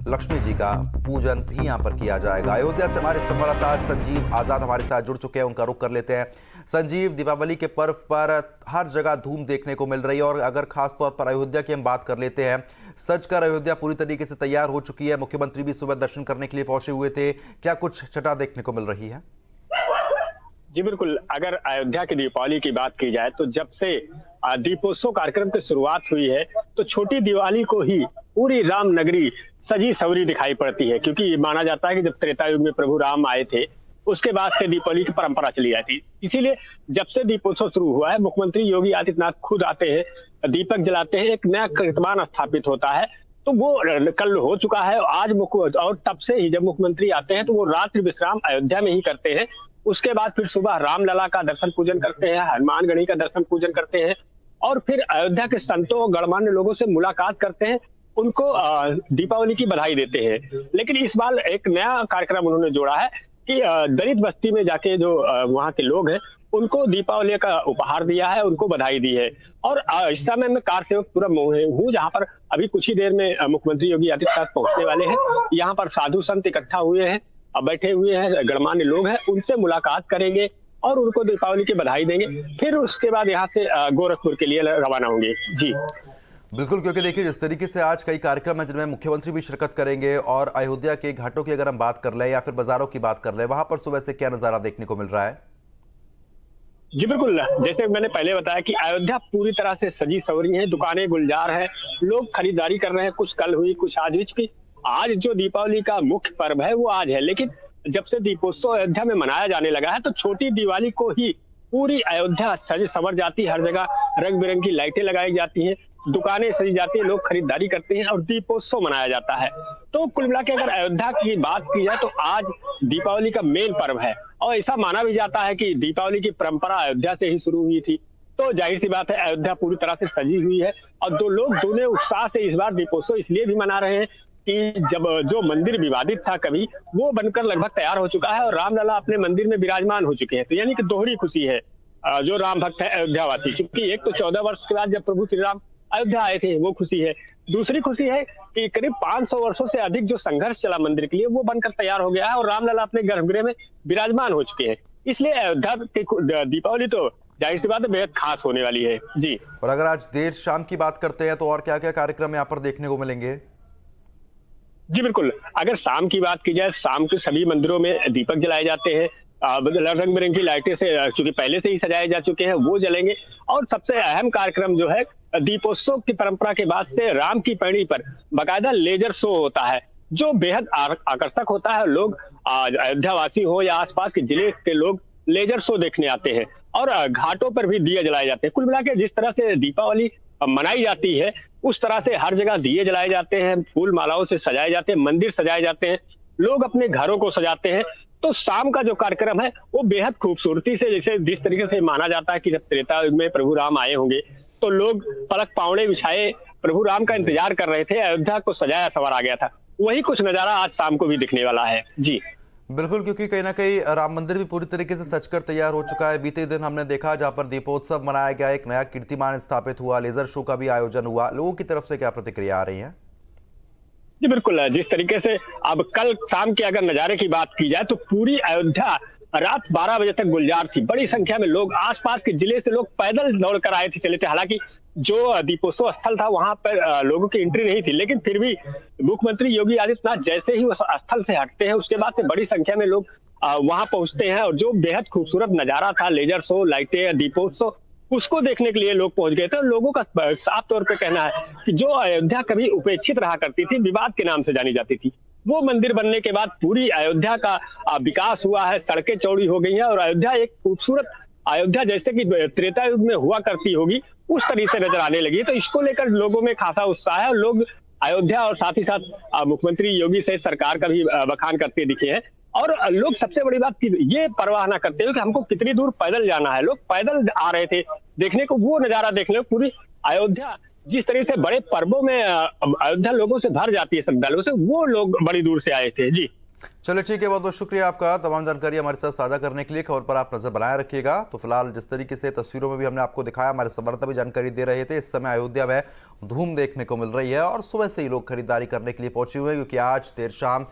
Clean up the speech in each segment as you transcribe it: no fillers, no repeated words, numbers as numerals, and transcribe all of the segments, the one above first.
लक्ष्मी जी का पूजन भी यहाँ पर किया जाएगा। अयोध्या से हमारे संवाददाता संजीव आजाद हमारे साथ जुड़ चुके हैं, उनका रुख कर लेते हैं। संजीव, दीपावली के पर्व पर हर जगह धूम देखने को मिल रही है और अगर खास तौर पर अयोध्या की हम बात कर लेते हैं, सजकर अयोध्या पूरी तरीके से तैयार हो चुकी है। मुख्यमंत्री भी सुबह दर्शन करने के लिए पहुंचे हुए थे। क्या कुछ छटा देखने को मिल रही है? जी बिल्कुल, अगर अयोध्या की दीपावली की बात की जाए तो जब से दीपोत्सव कार्यक्रम की शुरुआत हुई है तो छोटी दिवाली को ही पूरी राम नगरी सजी सवरी दिखाई पड़ती है, क्योंकि माना जाता है कि जब त्रेता युग में प्रभु राम आए थे उसके बाद से दीपावली की परंपरा चली जाती। इसीलिए जब से दीपोत्सव शुरू हुआ है, मुख्यमंत्री योगी आदित्यनाथ खुद आते हैं, दीपक जलाते हैं, एक नया कीर्तमान स्थापित होता है। तो वो कल हो चुका है आज और तब से ही जब मुख्यमंत्री आते हैं तो वो रात्रि विश्राम अयोध्या में ही करते हैं। उसके बाद फिर सुबह रामलला का दर्शन पूजन करते हैं, हनुमान गढ़ी का दर्शन पूजन करते हैं और फिर अयोध्या के संतों गणमान्य लोगों से मुलाकात करते हैं, उनको दीपावली की बधाई देते हैं। लेकिन इस बार एक नया कार्यक्रम उन्होंने जोड़ा है कि दलित बस्ती में जाके जो वहाँ के लोग हैं उनको दीपावली का उपहार दिया है, उनको बधाई दी है। और इस समय मैं कार सेवकपुरम हूँ, जहाँ पर अभी कुछ ही देर में मुख्यमंत्री योगी आदित्यनाथ पहुंचने वाले हैं। यहाँ पर साधु संत इकट्ठा हुए हैं, बैठे हुए हैं, गणमान्य लोग हैं, उनसे मुलाकात करेंगे और उनको दीपावली की बधाई देंगे। फिर उसके बाद यहाँ से गोरखपुर के लिए रवाना होंगे। जी बिल्कुल, क्योंकि देखिए जिस तरीके से आज कई कार्यक्रम है जिनमें मुख्यमंत्री भी शिरकत करेंगे और अयोध्या के घाटों की अगर हम बात कर लें या फिर बाजारों की बात कर लें, वहां पर सुबह से क्या नजारा देखने को मिल रहा है? जी बिल्कुल, जैसे मैंने पहले बताया कि अयोध्या पूरी तरह से सजी सवरी है, दुकानें गुलजार है, लोग खरीदारी कर रहे हैं, कुछ कल हुई कुछ आज हुई। आज जो दीपावली का मुख्य पर्व है वो आज है, लेकिन जब से दीपोत्सव अयोध्या में मनाया जाने लगा है तो छोटी दिवाली को ही पूरी अयोध्या सज संवर जाती है। हर जगह रंग बिरंगी लाइटें लगाई जाती हैं, दुकानें सजी जाती है, लोग खरीदारी करते हैं और दीपोत्सव मनाया जाता है। तो कुल मिला के अगर अयोध्या की बात की जाए तो आज दीपावली का मेन पर्व है और ऐसा माना भी जाता है कि दीपावली की परंपरा अयोध्या से ही शुरू हुई थी। तो जाहिर सी बात है अयोध्या पूरी तरह से सजी हुई है और लोग दूने उत्साह से इस बार दीपोत्सव इसलिए भी मना रहे हैं कि जब जो मंदिर विवादित था कभी, वो बनकर लगभग तैयार हो चुका है और रामलला अपने मंदिर में विराजमान हो चुके हैं। तो यानी कि दोहरी खुशी है जो राम भक्त है अयोध्या वासी, क्योंकि एक तो 14 वर्ष के बाद जब प्रभु श्री राम अयोध्या आए थे वो खुशी है, दूसरी खुशी है कि करीब 500 वर्षों से अधिक जो संघर्ष चला मंदिर के लिए वो बनकर तैयार हो गया है और रामलला अपने गर्भगृह में विराजमान हो चुके हैं। इसलिए अयोध्या की दीपावली तो जाहिर सी बात है बेहद खास होने वाली है। जी, और अगर आज देर शाम की बात करते हैं तो और क्या क्या कार्यक्रम यहाँ पर देखने को मिलेंगे? जी बिल्कुल, अगर शाम की बात की जाए, शाम के सभी मंदिरों में दीपक जलाए जाते हैं, रंग बिरंगी लाइटें से चूंकि पहले से ही सजाए जा चुके हैं वो जलेंगे। और सबसे अहम कार्यक्रम जो है, दीपोत्सव की परंपरा के बाद से राम की पैड़ी पर बाकायदा लेजर शो होता है जो बेहद आकर्षक होता है। लोग अयोध्या वासी हो या आसपास के जिले के लोग लेजर शो देखने आते हैं और घाटों पर भी दिए जलाए जाते हैं। कुल मिला के जिस तरह से दीपावली मनाई जाती है उस तरह से हर जगह दिए जलाए जाते हैं, फूल मालाओं से सजाए जाते हैं, मंदिर सजाए जाते हैं, लोग अपने घरों को सजाते हैं। तो शाम का जो कार्यक्रम है वो बेहद खूबसूरती से, जैसे जिस तरीके से माना जाता है कि जब त्रेता युग में प्रभु राम आए होंगे तो लोग पलक पावड़े बिछाए प्रभु राम का इंतजार कर रहे थे, अयोध्या को सजाया सवारा गया था, वही कुछ नजारा आज शाम को भी दिखने वाला है। जी बिल्कुल, क्योंकि कहीं ना कहीं राम मंदिर भी पूरी तरीके से सजकर तैयार हो चुका है। बीते दिन हमने देखा जहां पर दीपोत्सव मनाया गया, एक नया कीर्तिमान स्थापित हुआ, लेजर शो का भी आयोजन हुआ। लोगों की तरफ से क्या प्रतिक्रिया आ रही है? जी बिल्कुल, जिस तरीके से अब कल शाम के अगर नजारे की बात की जाए तो पूरी अयोध्या रात 12 बजे तक गुलजार थी। बड़ी संख्या में लोग आसपास के जिले से लोग पैदल दौड़ कर आए थे, चले थे। हालांकि जो दीपोत्सव स्थल था वहां पर लोगों की एंट्री नहीं थी, लेकिन फिर भी मुख्यमंत्री योगी आदित्यनाथ जैसे ही उस स्थल से हटते हैं उसके बाद से बड़ी संख्या में लोग वहां पहुंचते हैं और जो बेहद खूबसूरत नजारा था, लेजर शो, लाइटें, दीपोत्सव, उसको देखने के लिए लोग पहुंच गए थे। और लोगों का साफ तौर पर कहना है कि जो अयोध्या कभी उपेक्षित रहा करती थी, विवाद के नाम से जानी जाती थी, वो मंदिर बनने के बाद पूरी अयोध्या का विकास हुआ है, सड़कें चौड़ी हो गई हैं और अयोध्या एक खूबसूरत अयोध्या जैसे कि त्रेता युग में हुआ करती होगी उस तरीके से नजर आने लगी। तो इसको लेकर लोगों में खासा उत्साह है और लोग अयोध्या और साथ ही साथ मुख्यमंत्री योगी से सरकार का भी बखान करते दिखे हैं। और लोग सबसे बड़ी बात की ये परवाह ना करते हुए कि हमको कितनी दूर पैदल जाना है, लोग पैदल आ रहे थे देखने को, वो नजारा देखने को। पूरी अयोध्या जिस तरीके से बड़े पर्वों में अयोध्या लोगों से भर जाती है, श्रद्धालुओं से, वो लोग बड़ी दूर से आए थे। जी चलिए ठीक है, बहुत बहुत शुक्रिया आपका तमाम जानकारी हमारे साथ साझा करने के लिए। खबर पर आप नजर बनाए रखिएगा। तो फिलहाल जिस तरीके से तस्वीरों में भी हमने आपको दिखाया, हमारे संवाददाता भी जानकारी दे रहे थे, इस समय अयोध्या में धूम देखने को मिल रही है और सुबह से ही लोग खरीदारी करने के लिए पहुंचे हुए हैं, क्योंकि आज देर शाम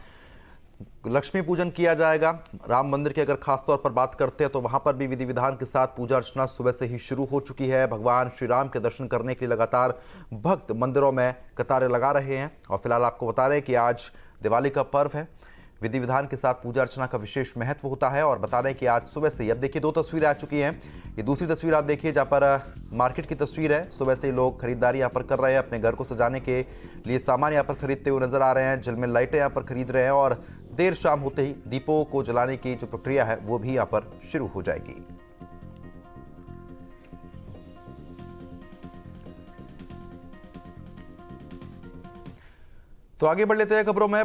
लक्ष्मी पूजन किया जाएगा। राम मंदिर की अगर खास तौर पर बात करते हैं तो वहां पर भी विधि विधान के साथ पूजा अर्चना सुबह से ही शुरू हो चुकी है। भगवान श्री राम के दर्शन करने के लिए लगातार भक्त मंदिरों में कतारें लगा रहे हैं। और फिलहाल आपको बता रहे हैं कि आज दिवाली का पर्व है। विधि विधान के साथ पूजा अर्चना का विशेष महत्व होता है। और बता दें कि आज सुबह से ही, अब देखिए 2 तस्वीरें आ चुकी हैं। ये दूसरी तस्वीर आप देखिए जहाँ पर मार्केट की तस्वीर है। सुबह से ही लोग खरीदारी यहाँ पर कर रहे हैं, अपने घर को सजाने के लिए सामान यहाँ पर खरीदते हुए नजर आ रहे हैं। झिलमिल लाइटें यहाँ पर खरीद रहे हैं और देर शाम होते ही दीपों को जलाने की जो प्रक्रिया है वो भी यहाँ पर शुरू हो जाएगी। तो आगे बढ़ लेते हैं खबरों में।